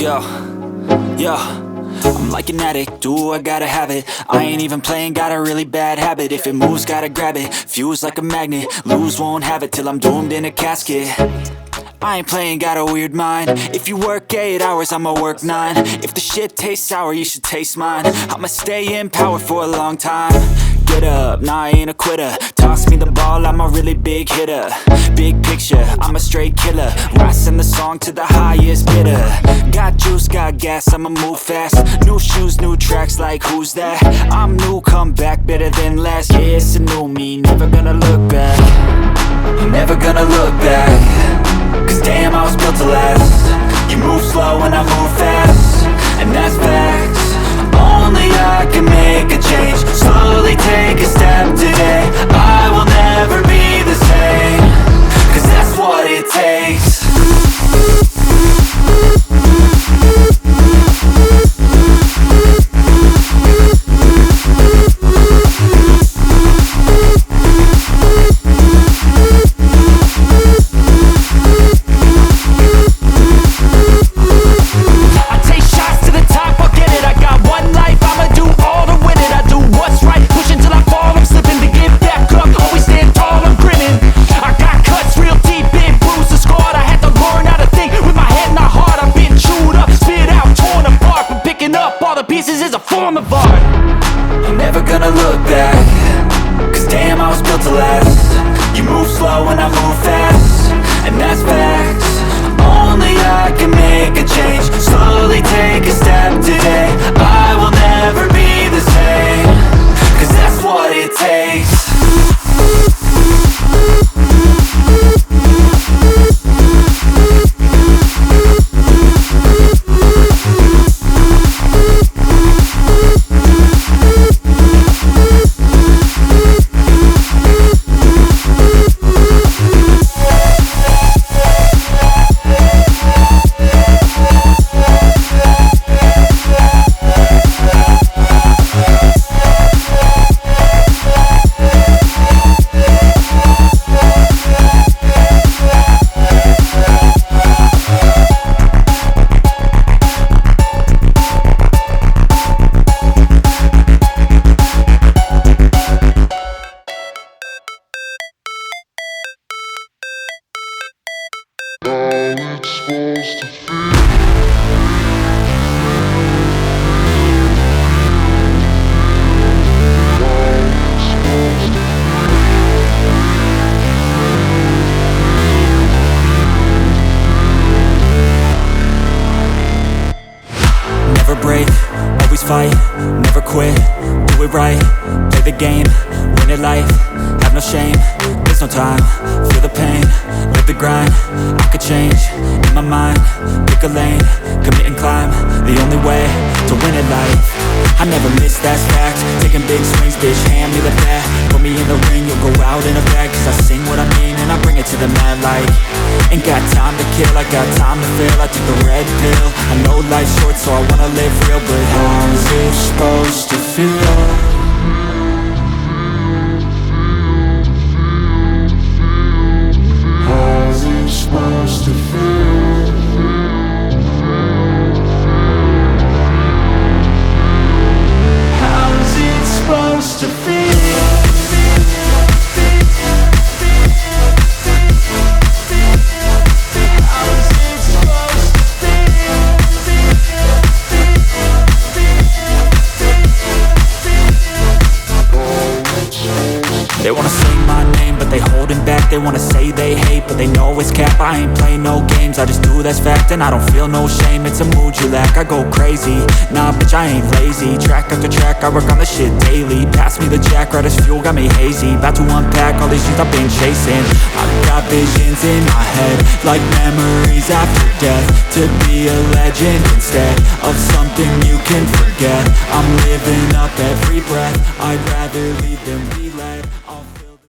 Yo, yo, I'm like an addict, ooh, I gotta have it. I ain't even playing, got a really bad habit. If it moves, gotta grab it, fuse like a magnet. Lose, won't have it till I'm doomed in a casket. I ain't playing, got a weird mind. If you work 8 hours, I'ma work 9. If the shit tastes sour, you should taste mine. I'ma stay in power for a long time. Get up, nah, I ain't a quitter. Toss me the ball, I'm a really big hitter. Big picture, I'm a straight killer. Rising the song to the highest bidder. Got juice, got gas, I'ma move fast. New shoes, new tracks, like who's that? I'm new, come back, better than last. Yeah, it's a new me, never gonna look back. Never gonna look back. Cause damn, I was built to last. You move slow and I move fast, and that's facts. Only I can make a change. Slowly take a step today. I will never be the same. Cause that's what it takes. Pieces is a form of art. I'm never gonna look back. Cause damn, I was built to last. You move slow and I move fast, and that's facts. Only I can make a change. Slowly take a step today. I will never be the same. Cause that's what it takes. Never break, always fight, never quit, do it right, play the game, win it life, have no shame, there's no time, feel the pain, live the grind, I could change, in my mind, pick a lane, commit and climb, the only way to win it life. I never miss, that's fact, taking big swings, bitch, hand me the bat, put me in the ring, you'll go out in a bag, cause I sing what I mean and I bring it to the mad light. Ain't got time to kill, I got time to feel, I took the red pill, I know life's short so I wanna live real, but how's it supposed to feel? How's it supposed to feel? How's it supposed to feel? They wanna say my name, but they holding back. They wanna say they hate, but they know it's cap. I ain't play no games, I just do, that's fact. And I don't feel no shame, it's a mood you lack. I go crazy, nah bitch I ain't lazy. Track after track, I work on this shit daily. Pass me the jack, right as fuel, got me hazy. About to unpack all these things I've been chasing. I've got visions in my head, like memories after death. To be a legend instead of something you can forget. I'm living up every breath, I'd rather lead than be